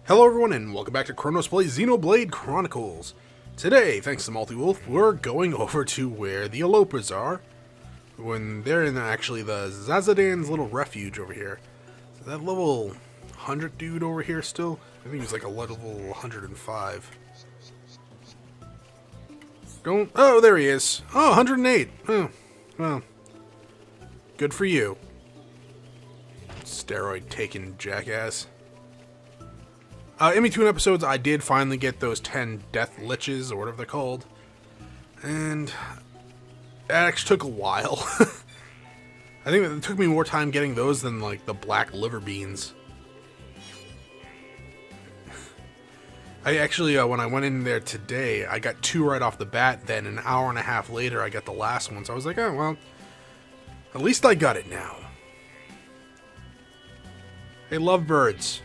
Hello everyone and welcome back to Chronos plays Xenoblade Chronicles. Today, thanks to Multi-Wolf, we're going over to where the Elopers are. When they're in actually the Zazadan's little refuge over here. So that level 100 dude over here still? I think he's like a level 105. Oh, there he is. Oh, 108. Oh, well. Good for you. Steroid taking jackass. In between episodes, I did finally get those 10 death liches, or whatever they're called. And it actually took a while. I think it took me more time getting those than, like, the black liver beans. I actually, when I went in there today, I got 2 right off the bat. Then an hour and a half later, I got the last one. So I was like, oh, well, at least I got it now. Hey, lovebirds.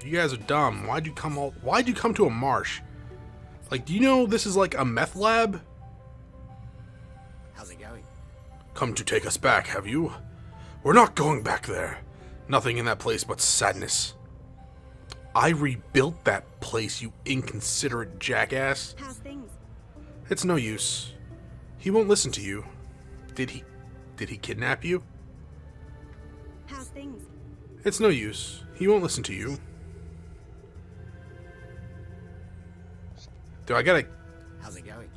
You guys are dumb. Why'd you come to a marsh? Like, do you know this is like a meth lab? How's it going? Come to take us back, have you? We're not going back there. Nothing in that place but sadness. I rebuilt that place, you inconsiderate jackass. How's things? It's no use. He won't listen to you. Did he kidnap you? How's things? It's no use. He won't listen to you. Do I gotta... How's it going?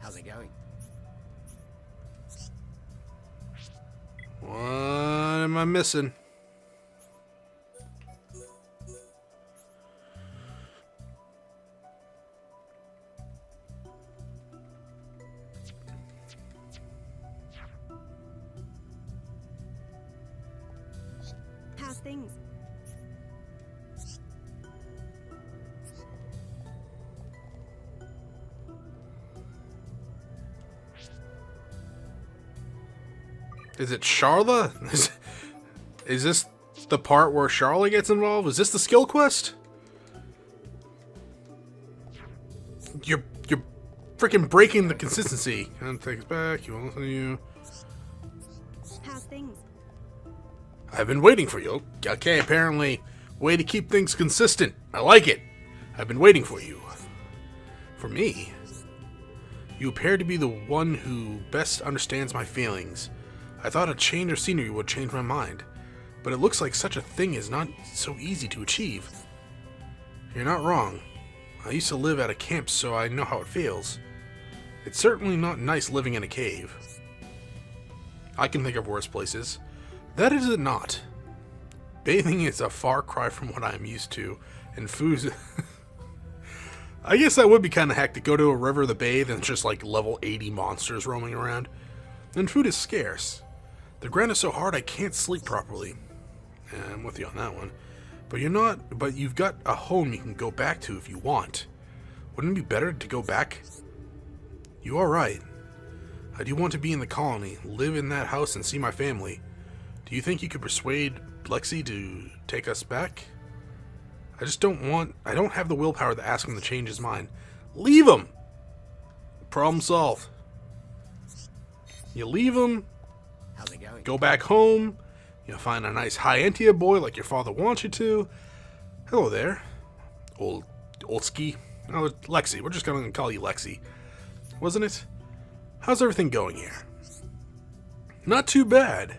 How's it going? What am I missing? How's things? Is it Sharla? Is this the part where Sharla gets involved? Is this the skill quest? You're freaking breaking the consistency. And take us back. You won't listen to you. How's things? I've been waiting for you. Okay, apparently, way to keep things consistent. I like it. I've been waiting for you. For me? You appear to be the one who best understands my feelings. I thought a change of scenery would change my mind, but it looks like such a thing is not so easy to achieve. You're not wrong. I used to live at a camp, so I know how it feels. It's certainly not nice living in a cave. I can think of worse places. That is it not. Bathing is a far cry from what I am used to, and food... I guess that would be kind of hectic to go to a river to bathe and it's just like level 80 monsters roaming around. And food is scarce. The ground is so hard I can't sleep properly. Yeah, I'm with you on that one. But you've got a home you can go back to if you want. Wouldn't it be better to go back? You are right. I do want to be in the colony, live in that house and see my family. Do you think you could persuade Lexi to take us back? I don't have the willpower to ask him to change his mind. Leave him! Problem solved. You leave him, How's it going? go back home, you find a nice high-entia boy like your father wants you to. Hello there, old ski. Oh, Lexi, we're just gonna call you Lexi. Wasn't it? How's everything going here? Not too bad.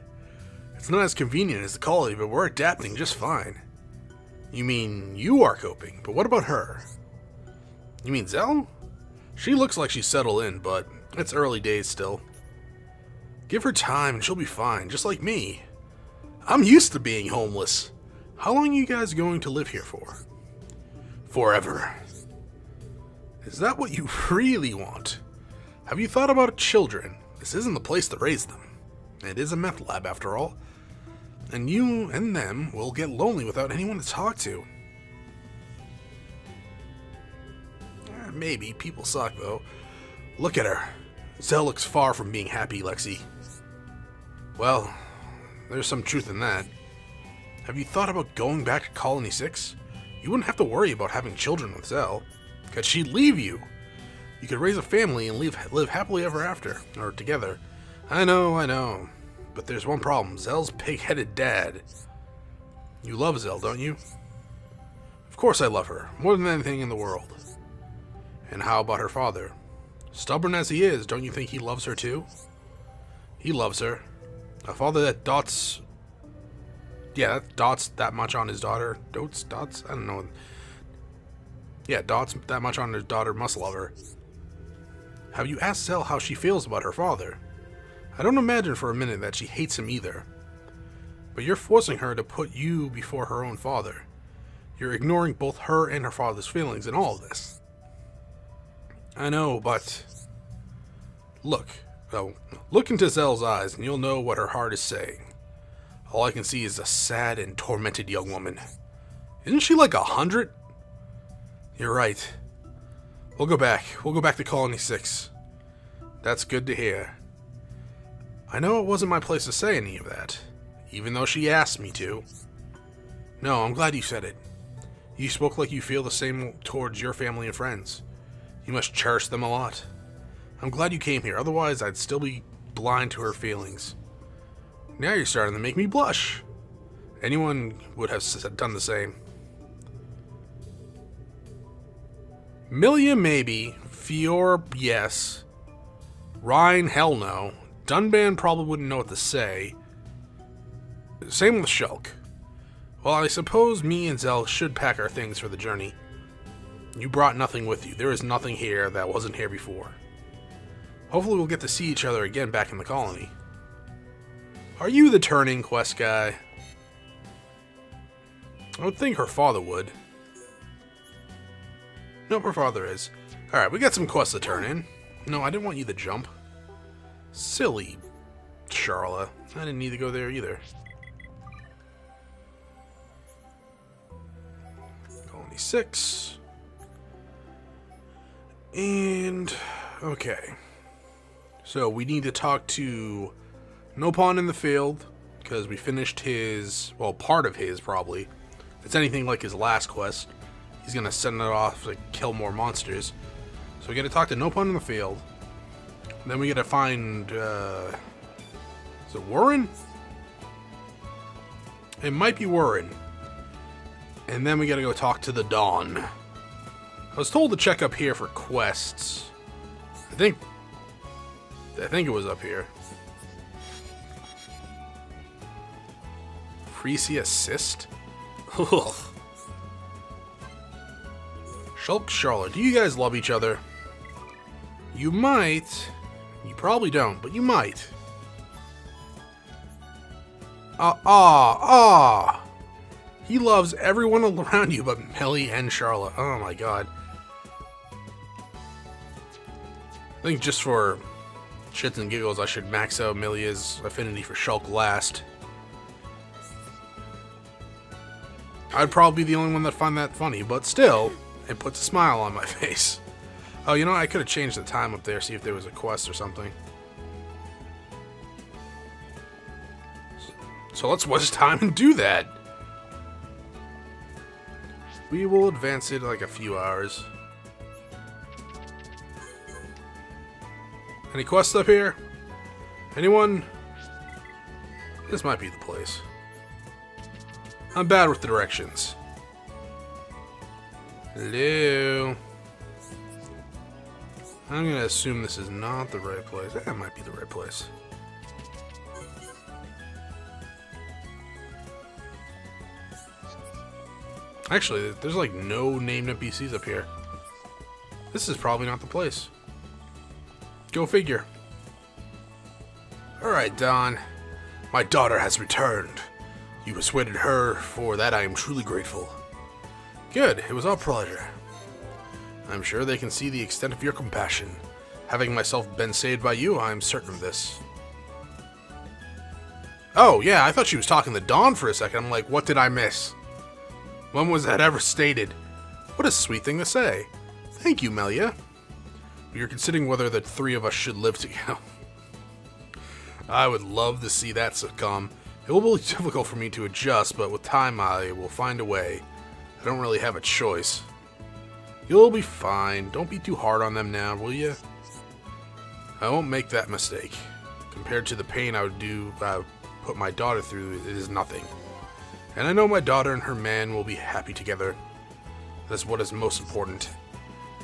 It's not as convenient as the colony, but we're adapting just fine. You mean you are coping, but what about her? You mean Zell? She looks like she's settled in, but it's early days still. Give her time and she'll be fine, just like me. I'm used to being homeless. How long are you guys going to live here for? Forever. Is that what you really want? Have you thought about children? This isn't the place to raise them. It is a meth lab after all. And you and them will get lonely without anyone to talk to. Maybe. People suck, though. Look at her. Zell looks far from being happy, Lexi. Well, there's some truth in that. Have you thought about going back to Colony 6? You wouldn't have to worry about having children with Zell, because she'd leave you. You could raise a family and live happily ever after, or together, I know. But there's one problem. Zell's pig-headed dad. You love Zell, don't you? Of course I love her. More than anything in the world. And how about her father? Stubborn as he is, don't you think he loves her too? He loves her. A father that dots... Yeah, that dots that much on his daughter. Dots? I don't know. Yeah, dots that much on his daughter must love her. Have you asked Zell how she feels about her father? I don't imagine for a minute that she hates him either. But you're forcing her to put you before her own father. You're ignoring both her and her father's feelings in all of this. I know, but... Look into Zell's eyes and you'll know what her heart is saying. All I can see is a sad and tormented young woman. Isn't she like 100? You're right. We'll go back. We'll go back to Colony 6. That's good to hear. I know it wasn't my place to say any of that, even though she asked me to. No, I'm glad you said it. You spoke like you feel the same towards your family and friends. You must cherish them a lot. I'm glad you came here, otherwise I'd still be blind to her feelings. Now you're starting to make me blush. Anyone would have done the same. Milia, maybe. Fior, yes. Ryan, hell no. Dunban probably wouldn't know what to say. Same with Shulk. Well, I suppose me and Zell should pack our things for the journey. You brought nothing with you. There is nothing here that wasn't here before. Hopefully we'll get to see each other again back in the colony. Are you the turning quest guy? I would think her father would. Nope, her father is. Alright, we got some quests to turn in. No, I didn't want you to jump. Silly Sharla. I didn't need to go there either. Colony 6. And... okay. So, we need to talk to Nopon in the field, because we finished his... well, part of his, probably. If it's anything like his last quest, he's going to send it off to kill more monsters. So we got to talk to Nopon in the field. Then we got to find... is it Warren? It might be Warren. And then we got to go talk to the Dawn. I was told to check up here for quests. I think it was up here. Freezy assist? Ugh. Shulk, Sharla, do you guys love each other? You might. You probably don't, but you might. He loves everyone around you but Melly and Sharla. Oh my god. I think just for shits and giggles, I should max out Milia's affinity for Shulk last. I'd probably be the only one that find that funny, but still, it puts a smile on my face. Oh, you know, I could have changed the time up there, see if there was a quest or something. So let's waste time and do that. We will advance it like a few hours. Any quests up here? Anyone? This might be the place. I'm bad with directions. Hello? I'm gonna assume this is not the right place. That might be the right place. Actually, there's like no named NPCs up here. This is probably not the place. Go figure. Alright, Don. My daughter has returned. You persuaded her. For that I am truly grateful. Good. It was our pleasure. I'm sure they can see the extent of your compassion. Having myself been saved by you, I am certain of this. Oh, yeah, I thought she was talking to Dawn for a second. I'm like, what did I miss? When was that ever stated? What a sweet thing to say. Thank you, Melia. We are considering whether the three of us should live together. I would love to see that succumb. It will be difficult for me to adjust, but with time I will find a way. I don't really have a choice. You'll be fine. Don't be too hard on them now, will you? I won't make that mistake. Compared to the pain I would put my daughter through, it is nothing. And I know my daughter and her man will be happy together. That's what is most important.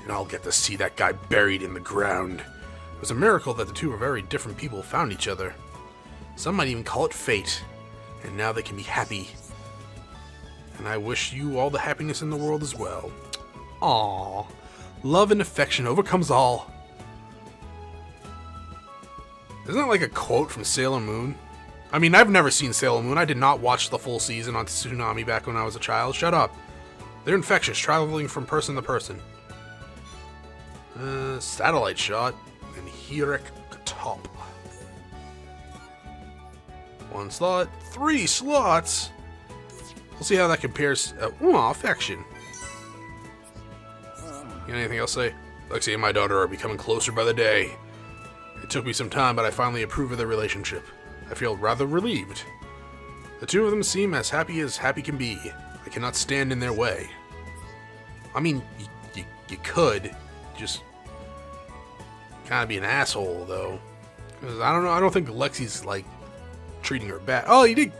And I'll get to see that guy buried in the ground. It was a miracle that the two very different people found each other. Some might even call it fate. And now they can be happy. And I wish you all the happiness in the world as well. Aww. Love and affection overcomes all. Isn't that like a quote from Sailor Moon? I mean, I've never seen Sailor Moon. I did not watch the full season on Tsunami back when I was a child. Shut up. They're infectious, traveling from person to person. Satellite shot. And Hirek top. 1 slot. 3 slots. We'll see how that compares. Affection. You got anything else to say? Lexi and my daughter are becoming closer by the day. It took me some time, but I finally approve of their relationship. I feel rather relieved. The two of them seem as happy can be. I cannot stand in their way. I mean, you could. Just kind of be an asshole, though. 'Cause I don't know. I don't think Lexi's, like, treating her bad. Oh, he did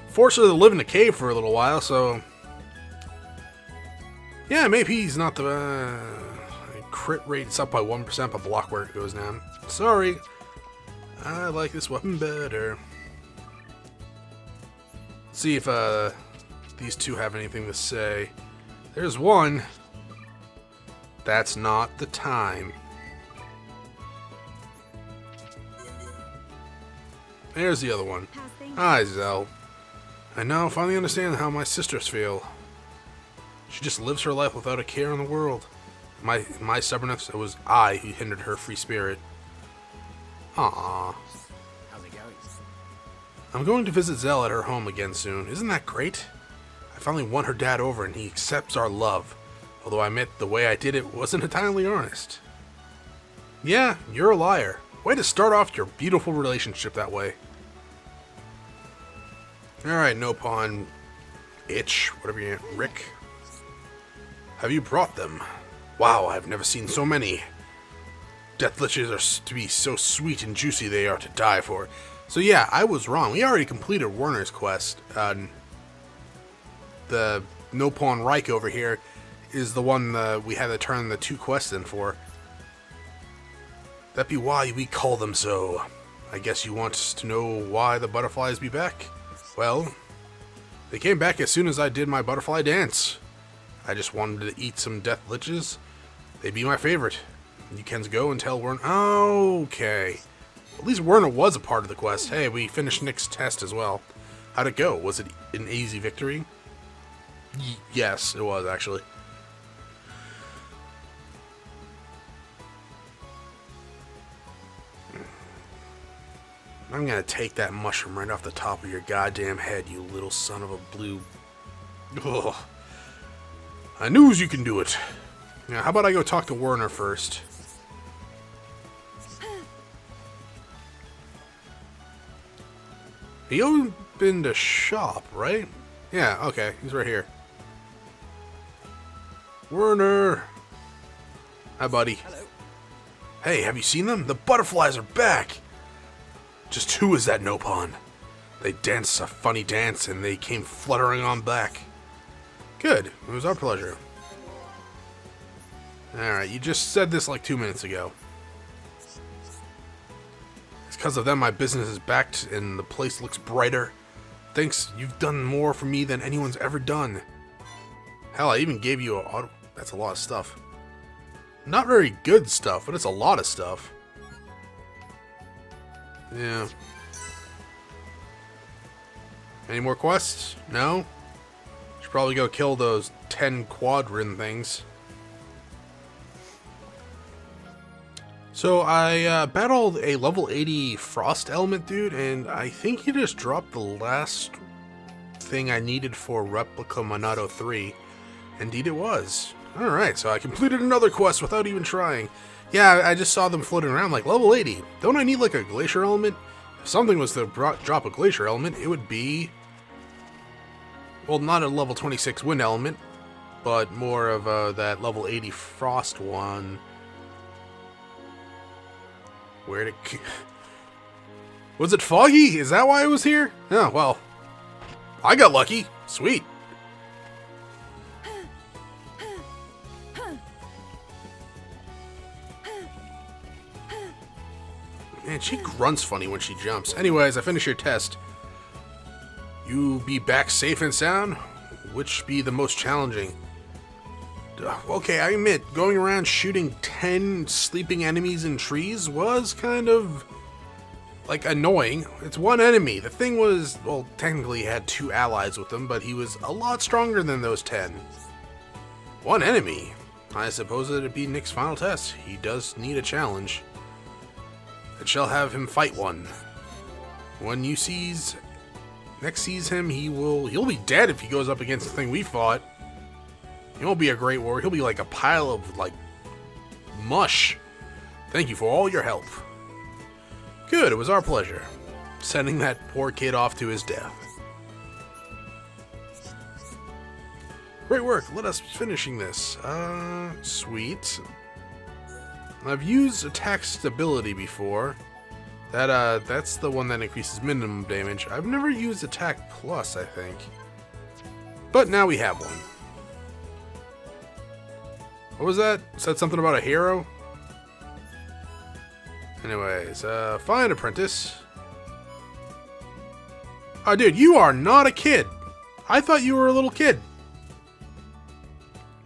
force her to live in a cave for a little while, so... Yeah, maybe he's not the... crit rate's up by 1%, but block where it goes down. Sorry. I like this weapon better. Let's see if these two have anything to say. There's one. That's not the time. There's the other one. How's things? Hi, Zell. I now finally understand how my sisters feel. She just lives her life without a care in the world. My stubbornness, it was I who hindered her free spirit. Aww. How's it going? I'm going to visit Zell at her home again soon. Isn't that great? I finally won her dad over and he accepts our love. Although I admit the way I did it wasn't entirely honest. Yeah, you're a liar. Way to start off your beautiful relationship that way. Alright, no pawn. Itch, whatever you Rick. Have you brought them? Wow, I've never seen so many. Death liches are to be so sweet and juicy they are to die for. So yeah, I was wrong. We already completed Werner's quest. The No Pawn Reich over here is the one we had to turn the 2 quests in for. That be why we call them so. I guess you want to know why the butterflies be back? Well, they came back as soon as I did my butterfly dance. I just wanted to eat some death liches. They'd be my favorite. You can go and tell Werner. Okay. At least Werner was a part of the quest. Hey, we finished Nick's test as well. How'd it go? Was it an easy victory? Yes, it was actually. I'm gonna take that mushroom right off the top of your goddamn head, you little son of a blue... Ugh. I knew you can do it. Now, how about I go talk to Werner first? He opened a shop, right? Yeah, okay, he's right here. Werner! Hi, buddy. Hello. Hey, have you seen them? The butterflies are back! Just who is that Nopon? They danced a funny dance and they came fluttering on back. Good, it was our pleasure. Alright, you just said this like 2 minutes ago. It's because of them my business is backed and the place looks brighter. Thanks, you've done more for me than anyone's ever done. Hell, I even gave you a auto... That's a lot of stuff. Not very good stuff, but it's a lot of stuff. Yeah. Any more quests? No? Should probably go kill those 10 quadrin things. So I battled a level 80 frost element dude, and I think he just dropped the last thing I needed for Replica Monado 3. Indeed it was. Alright, so I completed another quest without even trying. Yeah, I just saw them floating around like level 80. Don't I need like a glacier element? If something was to drop a glacier element, it would be... Well, not a level 26 wind element, but more of that level 80 frost one. Where'd it... Was it foggy? Is that why I was here? Oh, well. I got lucky. Sweet. Man, she grunts funny when she jumps. Anyways, I finished your test. You be back safe and sound? Which be the most challenging? Okay, I admit, going around shooting 10 sleeping enemies in trees was kind of, like, annoying. It's one enemy. The thing was, well, technically he had 2 allies with him, but he was a lot stronger than those 10. One enemy? I suppose it'd be Nick's final test. He does need a challenge. It shall have him fight one. When Nick sees him, he'll be dead if he goes up against the thing we fought. He won't be a great warrior. He'll be like a pile of, like, mush. Thank you for all your help. Good, it was our pleasure. Sending that poor kid off to his death. Great work. Let us finishing this. Sweet. I've used attack stability before. That's the one that increases minimum damage. I've never used attack plus, I think. But now we have one. What was that? Said something about a hero? Anyways, find apprentice. Oh, dude, you are not a kid. I thought you were a little kid.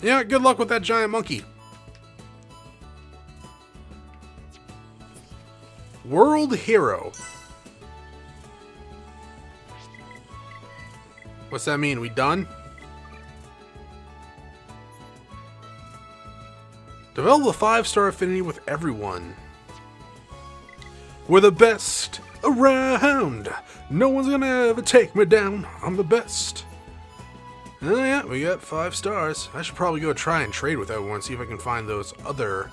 Yeah, good luck with that giant monkey. World Hero. What's that mean? We done? Develop a 5-star affinity with everyone. We're the best around. No one's gonna ever take me down. I'm the best. Oh yeah, we got 5 stars. I should probably go try and trade with everyone, see if I can find those other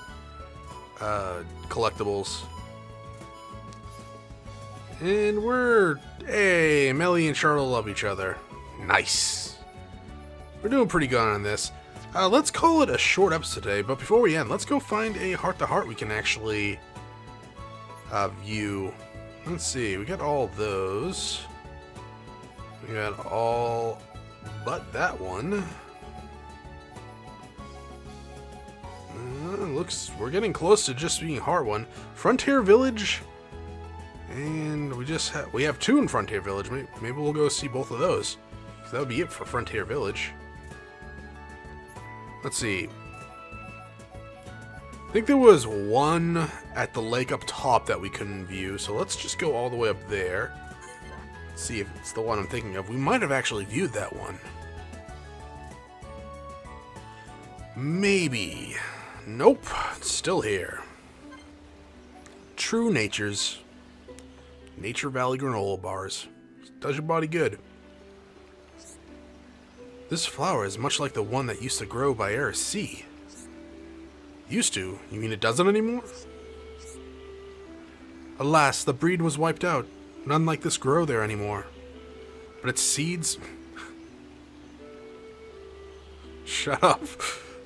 collectibles. And hey, Melly and Sharla love each other. Nice. We're doing pretty good on this. Let's call it a short episode today, but before we end, let's go find a heart-to-heart we can actually view. Let's see, we got all those. We got all but that one. Looks, we're getting close to just being heart one. Frontier Village. And we have 2 in Frontier Village. Maybe we'll go see both of those. That would be it for Frontier Village. Let's see. I think there was one at the lake up top that we couldn't view, so let's just go all the way up there. See if it's the one I'm thinking of. We might have actually viewed that one. Maybe. Nope. It's still here. True Natures. Nature Valley granola bars. Does your body good. This flower is much like the one that used to grow by Aris Sea. Used to? You mean it doesn't anymore? Alas, the breed was wiped out. None like this grow there anymore. But its seeds... Shut up.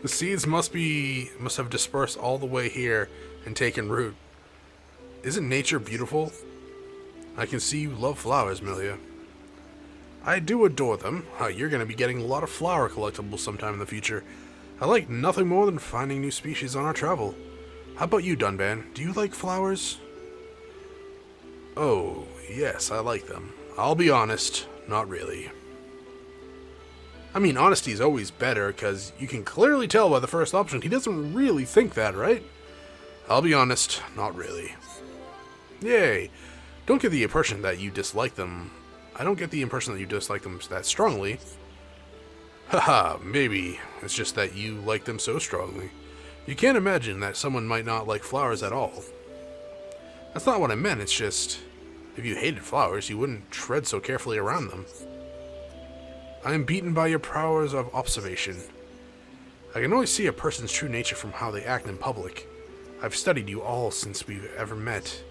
The seeds must have dispersed all the way here and taken root. Isn't nature beautiful? I can see you love flowers, Milia. I do adore them. You're going to be getting a lot of flower collectibles sometime in the future. I like nothing more than finding new species on our travel. How about you, Dunban? Do you like flowers? Oh, yes, I like them. I'll be honest, not really. I mean, honesty is always better, because you can clearly tell by the first option he doesn't really think that, right? I'll be honest, not really. Yay. Don't get the impression that you dislike them. I don't get the impression that you dislike them that strongly. Haha, maybe. It's just that you like them so strongly. You can't imagine that someone might not like flowers at all. That's not what I meant, it's just... If you hated flowers, you wouldn't tread so carefully around them. I am beaten by your powers of observation. I can only see a person's true nature from how they act in public. I've studied you all since we've ever met,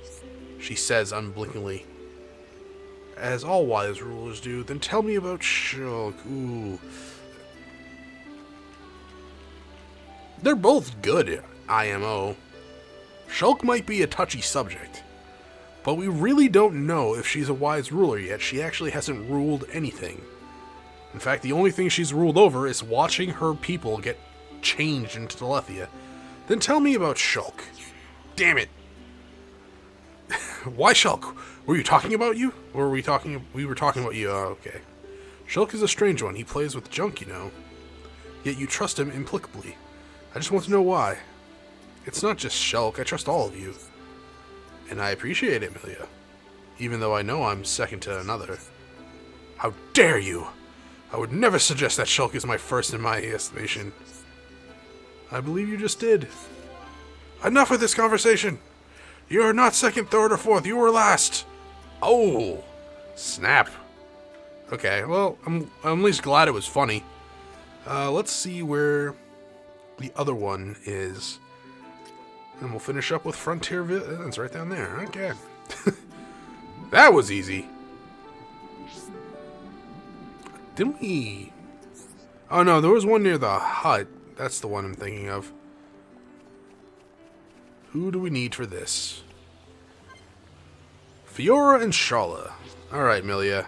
she says unblinkingly. As all wise rulers do, then tell me about Shulk. Ooh. They're both good, IMO. Shulk might be a touchy subject, But we really don't know if she's a wise ruler yet. She actually hasn't ruled anything. In fact, the only thing she's ruled over is watching her people get changed into Telethia. Then tell me about Shulk. Damn it. Why Shulk? Were you talking about you? Or were we talking about you? Oh, okay. Shulk is a strange one. He plays with junk, you know. Yet you trust him implicably. I just want to know why. It's not just Shulk. I trust all of you. And I appreciate it, Amelia. Even though I know I'm second to another. How dare you! I would never suggest that Shulk is my first in my estimation. I believe you just did. Enough of this conversation! You are not second, third, or fourth. You were last! Oh! Snap. Okay, well, I'm at least glad it was funny. Let's see where the other one is. And we'll finish up with Frontier Village. It's right down there. Okay. That was easy. Didn't we... Oh no, there was one near the hut. That's the one I'm thinking of. Who do we need for this? Fiora and Sharla. Alright, Milia.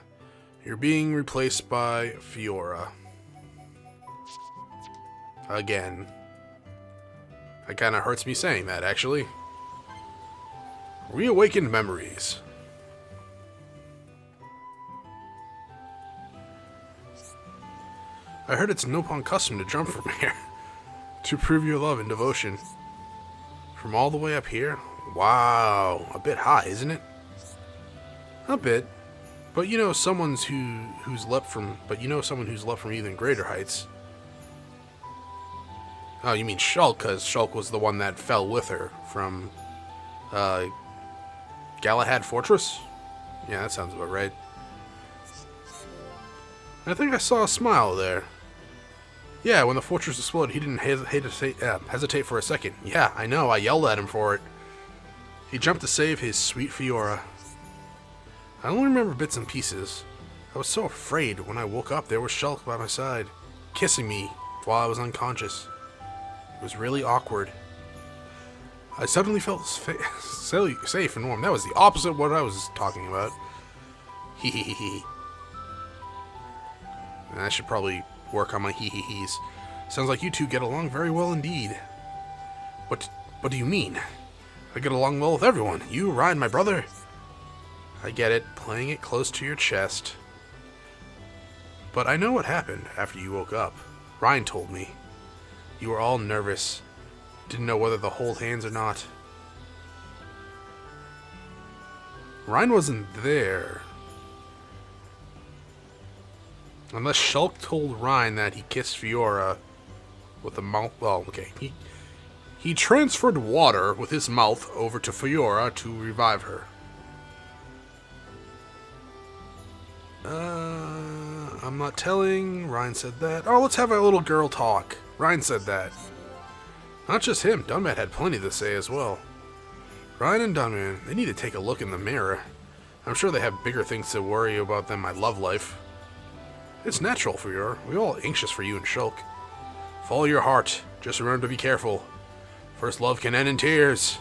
You're being replaced by Fiora. Again. It kind of hurts me saying that, actually. Reawakened memories. I heard it's Nopon custom to jump from here. To prove your love and devotion. From all the way up here? Wow. A bit high, isn't it? A bit. But you know someone's who's leapt from even greater heights. Oh, you mean Shulk, because Shulk was the one that fell with her from Galahad Fortress? Yeah, that sounds about right. I think I saw a smile there. Yeah, when the fortress exploded, he didn't hesitate for a second. Yeah, I know, I yelled at him for it. He jumped to save his sweet Fiora. I only remember bits and pieces. I was so afraid when I woke up there was Shulk by my side, kissing me while I was unconscious. It was really awkward. I suddenly felt safe and warm. That was the opposite of what I was talking about. Hee hee hee hee. I should probably work on my hee hee hees. Sounds like you two get along very well indeed. What do you mean? I get along well with everyone. You, Ryan, my brother. I get it, playing it close to your chest. But I know what happened after you woke up. Ryan told me. You were all nervous. Didn't know whether to hold hands or not. Ryan wasn't there. Unless Shulk told Ryan that he kissed Fiora with a mouth. Well, okay. He transferred water with his mouth over to Fiora to revive her. I'm not telling. Ryan said that. Oh, let's have a little girl talk. Ryan said that. Not just him. Dunman had plenty to say as well. Ryan and Dunman, they need to take a look in the mirror. I'm sure they have bigger things to worry about than my love life. It's natural, Fiora. We're all anxious for you and Shulk. Follow your heart. Just remember to be careful. First love can end in tears.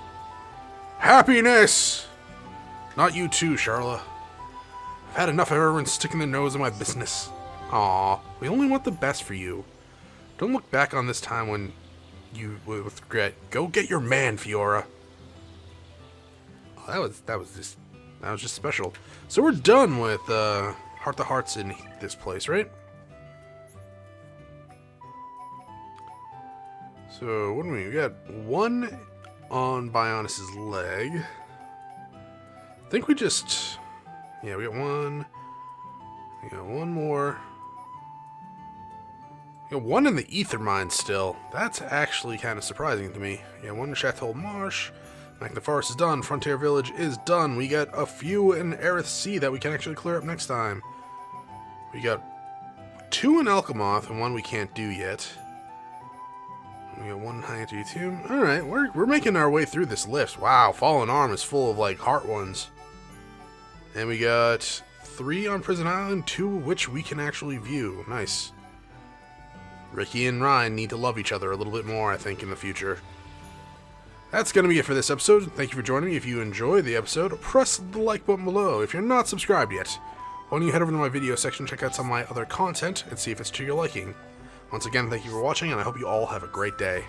Happiness! Not you too, Sharla. I've had enough of everyone sticking their nose in my business. Aw, we only want the best for you. Don't look back on this time when you with regret. Go get your man, Fiora. Oh, that was just special. So we're done with Heart to Hearts in this place, right? So what do we got? One on Bionis' leg. I think we just... Yeah, we got one. We got one more. We got one in the Ether Mine still. That's actually kind of surprising to me. Yeah, one in Chateau Marsh. Magna Forest is done. Frontier Village is done. We got a few in Aerith Sea that we can actually clear up next time. We got two in Alchemoth and one we can't do yet. We got one in High Entry Tomb. Alright, we're making our way through this list. Wow, Fallen Arm is full of like heart ones. And we got 3 on Prison Island, 2 of which we can actually view. Nice. Ricky and Ryan need to love each other a little bit more, I think, in the future. That's going to be it for this episode. Thank you for joining me. If you enjoyed the episode, press the like button below. If you're not subscribed yet, why don't you head over to my video section, check out some of my other content, and see if it's to your liking. Once again, thank you for watching, and I hope you all have a great day.